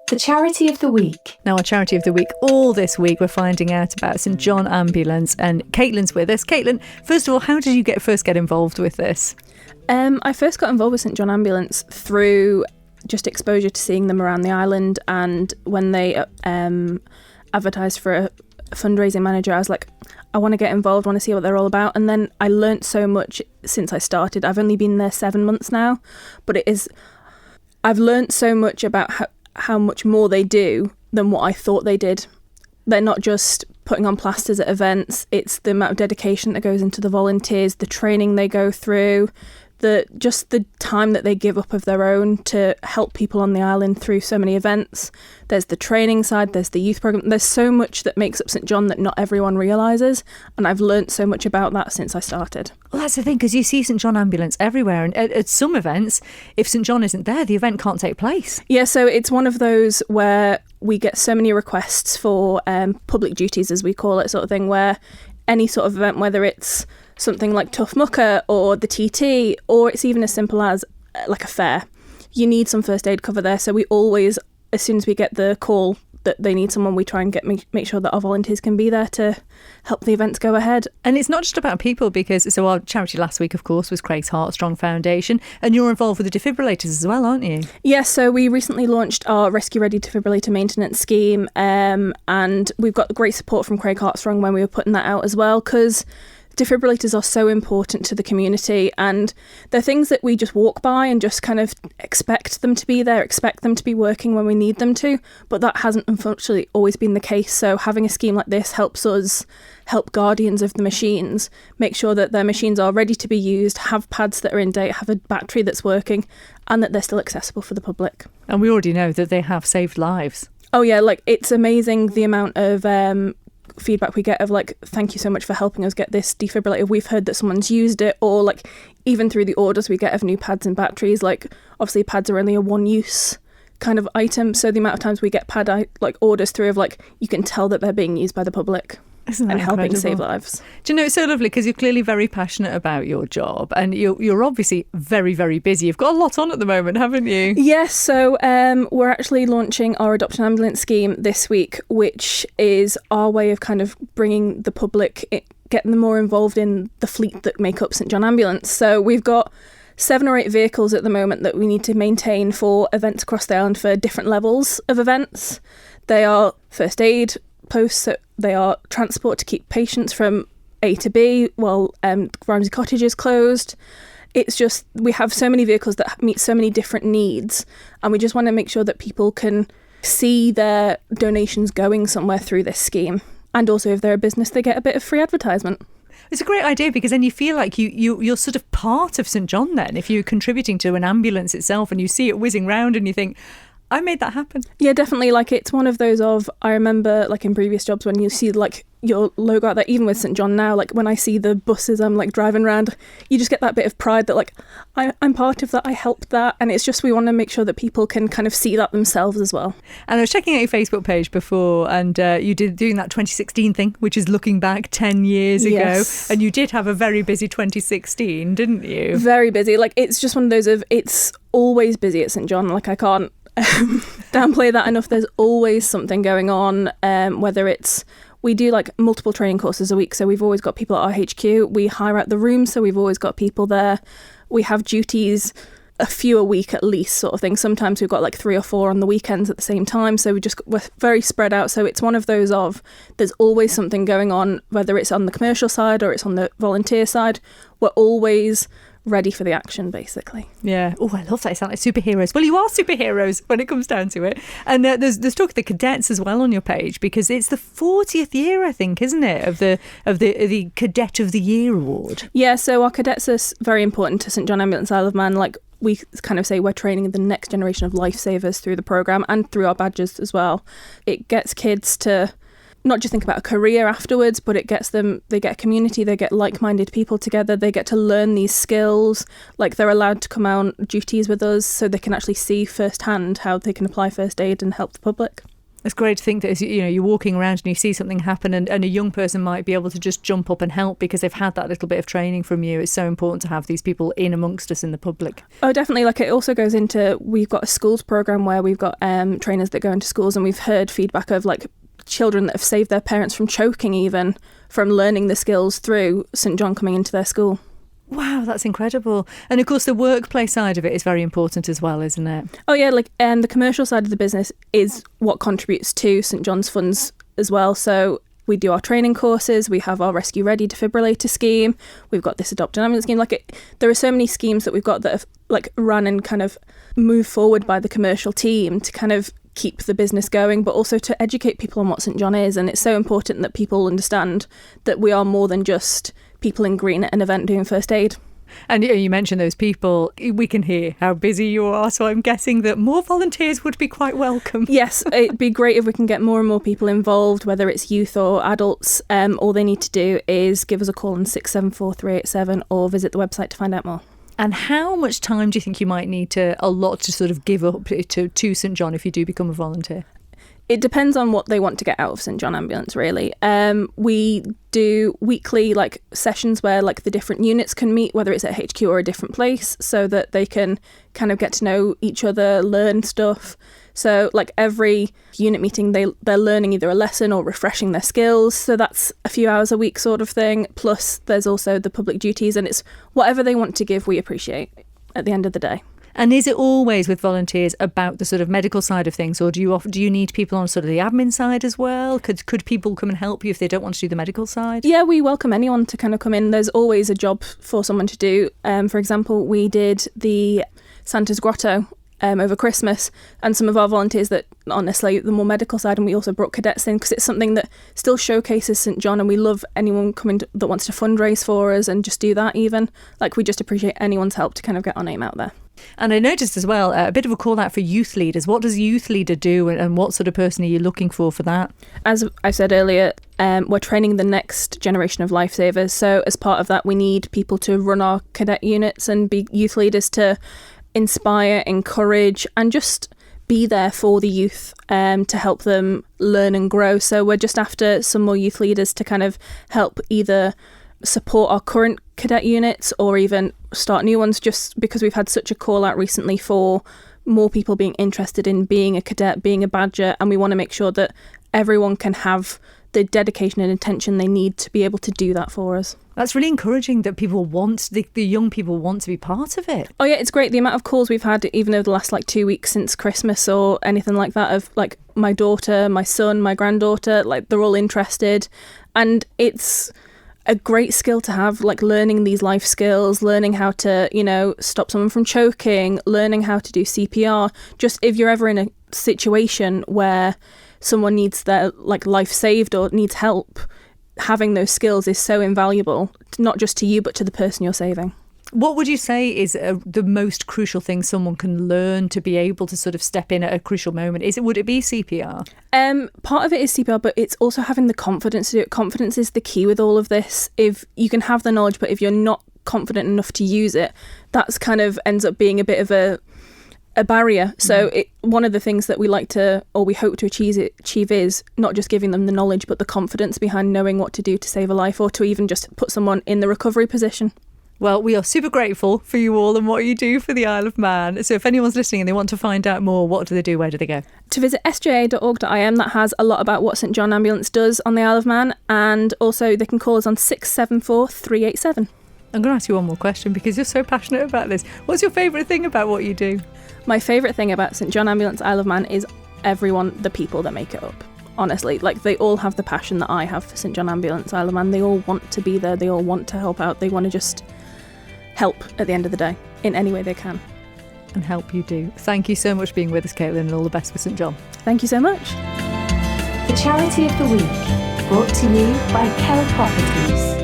The Charity of the Week. Now, our Charity of the Week, all this week, we're finding out about St John Ambulance, and Caitlin's with us. Caitlin, first of all, how did you first get involved with this? I first got involved with St John Ambulance through just exposure to seeing them around the island, and when they advertised for a fundraising manager, I was like, I want to get involved, want to see what they're all about. And then I learnt so much since I started. I've only been there 7 months now, but I've learnt so much about how much more they do than what I thought they did. They're not just putting on plasters at events, it's the amount of dedication that goes into the volunteers, the training they go through, just the time that they give up of their own to help people on the island through so many events. There's the training side, there's the youth programme, there's so much that makes up St John that not everyone realises, and I've learnt so much about that since I started. Well, that's the thing, because you see St John Ambulance everywhere, and at some events, if St John isn't there, the event can't take place. Yeah, so it's one of those where we get so many requests for public duties, as we call it, sort of thing, where any sort of event, whether it's something like Tough Mucker or the TT, or it's even as simple as like a fair, you need some first aid cover there. So we always, as soon as we get the call that they need someone, we try and make sure that our volunteers can be there to help the events go ahead. And it's not just about people, because so our charity last week, of course, was Craig's Heartstrong Foundation, and you're involved with the defibrillators as well, aren't you? Yes, so we recently launched our Rescue Ready Defibrillator Maintenance Scheme, and we've got great support from Craig Heartstrong when we were putting that out as well, because defibrillators are so important to the community, and they're things that we just walk by and just kind of expect them to be there, expect them to be working when we need them to, but that hasn't unfortunately always been the case. So having a scheme like this helps us help guardians of the machines make sure that their machines are ready to be used, have pads that are in date, have a battery that's working, and that they're still accessible for the public. And we already know that they have saved lives. Oh yeah, like it's amazing the amount of feedback we get of like, thank you so much for helping us get this defibrillator, we've heard that someone's used it, or like even through the orders we get of new pads and batteries. Like obviously pads are only a one-use kind of item, so the amount of times we get orders through of like, you can tell that they're being used by the public. Isn't that and helping incredible? save lives. Do you know, it's so lovely, because you're clearly very passionate about your job, and you're obviously very, very busy. You've got a lot on at the moment, haven't you? Yes, so we're actually launching our Adopt an Ambulance scheme this week, which is our way of kind of bringing the public, getting them more involved in the fleet that make up St John Ambulance. So we've got 7 or 8 vehicles at the moment that we need to maintain for events across the island for different levels of events. They are first aid posts, so they are transport to keep patients from A to B while Ramsey Cottage is closed. It's just, we have so many vehicles that meet so many different needs, and we just want to make sure that people can see their donations going somewhere through this scheme. And also, if they're a business, they get a bit of free advertisement. It's a great idea, because then you feel like you're sort of part of St John then, if you're contributing to an ambulance itself and you see it whizzing round and you think, I made that happen. Yeah, definitely. Like, it's one of those of, I remember like in previous jobs when you see like your logo out there, even with St John now, like when I see the buses I'm like driving around, you just get that bit of pride that like I'm part of that, I helped that, and it's just, we want to make sure that people can kind of see that themselves as well. And I was checking out your Facebook page before, and you did doing that 2016 thing, which is looking back 10 years ago. Yes. And you did have a very busy 2016, didn't you? Very busy. Like, it's just one of those of, it's always busy at St John. Like, I can't downplay that enough. There's always something going on, whether it's, we do like multiple training courses a week, so we've always got people at our HQ. We hire out the room, so we've always got people there. We have duties, a few a week at least, sort of thing. Sometimes we've got like 3 or 4 on the weekends at the same time, so we're very spread out. So it's one of those of, there's always something going on, whether it's on the commercial side or it's on the volunteer side. We're always ready for the action, basically. Yeah. Oh, I love that. You sound like superheroes. Well, you are superheroes when it comes down to it. And there's talk of the cadets as well on your page, because it's the 40th year, I think, isn't it, of the Cadet of the Year award. Yeah. So our cadets are very important to St John Ambulance Isle of Man. Like, we kind of say we're training the next generation of lifesavers through the programme and through our badges as well. It gets kids to not just think about a career afterwards, but it gets them, they get a community, they get like-minded people together, they get to learn these skills. Like, they're allowed to come out on duties with us so they can actually see firsthand how they can apply first aid and help the public. It's great to think that as you're walking around and you see something happen and a young person might be able to just jump up and help because they've had that little bit of training from you. It's so important to have these people in amongst us in the public. Oh, definitely. Like, it also goes into, we've got a schools program where we've got trainers that go into schools, and we've heard feedback of like children that have saved their parents from choking, even from learning the skills through St John coming into their school. Wow, that's incredible. And of course, the workplace side of it is very important as well, isn't it? Oh yeah, like the commercial side of the business is what contributes to St John's funds as well. So we do our training courses, we have our Rescue Ready defibrillator scheme, we've got this Adopt an Ambulance scheme. There are so many schemes that we've got that have like run and kind of moved forward by the commercial team to kind of keep the business going, but also to educate people on what St John is. And it's so important that people understand that we are more than just people in green at an event doing first aid. And you mentioned those people. We can hear how busy you are, so I'm guessing that more volunteers would be quite welcome. Yes, it'd be great if we can get more and more people involved, whether it's youth or adults. All they need to do is give us a call on 674 387 or visit the website to find out more. And how much time do you think you might need to sort of give up to St John if you do become a volunteer? It depends on what they want to get out of St John Ambulance, really. We do weekly sessions where the different units can meet, whether it's at HQ or a different place, so that they can kind of get to know each other, learn stuff. So every unit meeting, they're learning either a lesson or refreshing their skills. So that's a few hours a week sort of thing. Plus there's also the public duties, and it's whatever they want to give, we appreciate at the end of the day. And is it always with volunteers about the sort of medical side of things, or do you need people on sort of the admin side as well? Could people come and help you if they don't want to do the medical side? Yeah, we welcome anyone to kind of come in. There's always a job for someone to do. For example, we did the Santa's Grotto over Christmas, and some of our volunteers that aren't necessarily the more medical side, and we also brought cadets in because it's something that still showcases St John, and we love anyone coming that wants to fundraise for us and just do that even. We just appreciate anyone's help to kind of get our name out there. And I noticed as well a bit of a call out for youth leaders. What does a youth leader do, and what sort of person are you looking for that? As I said earlier, we're training the next generation of lifesavers. So as part of that, we need people to run our cadet units and be youth leaders to inspire, encourage, and just be there for the youth to help them learn and grow. So we're just after some more youth leaders to kind of help either support our current cadet units or even start new ones, just because we've had such a call out recently for more people being interested in being a cadet, being a badger, and we want to make sure that everyone can have the dedication and attention they need to be able to do that for us. That's really encouraging that people the young people want to be part of it. Oh yeah, it's great. The amount of calls we've had even over the last 2 weeks since Christmas or anything like that of my daughter, my son, my granddaughter, they're all interested. And it's a great skill to have, learning these life skills, learning how to, stop someone from choking, learning how to do CPR. Just if you're ever in a situation where someone needs their life saved or needs help, having those skills is so invaluable, not just to you, but to the person you're saving. What would you say is the most crucial thing someone can learn to be able to sort of step in at a crucial moment? Would it be CPR? Part of it is CPR, but it's also having the confidence to do it. Confidence is the key with all of this. If you can have the knowledge, but if you're not confident enough to use it, that's kind of ends up being a bit of a barrier. So one of the things that we like to, or we hope to achieve is not just giving them the knowledge, but the confidence behind knowing what to do to save a life or to even just put someone in the recovery position. Well, we are super grateful for you all and what you do for the Isle of Man. So if anyone's listening and they want to find out more, what do they do? Where do they go? To visit sja.org.im, that has a lot about what St John Ambulance does on the Isle of Man. And also they can call us on 674 387. I'm going to ask you one more question because you're so passionate about this. What's your favourite thing about what you do? My favourite thing about St John Ambulance Isle of Man is everyone, the people that make it up. Honestly, they all have the passion that I have for St John Ambulance Isle of Man. They all want to be there. They all want to help out. They want to just help at the end of the day in any way they can. And help you do. Thank you so much for being with us, Caitlin, and all the best for St John. Thank you so much. The Charity of the Week, brought to you by Keller Properties.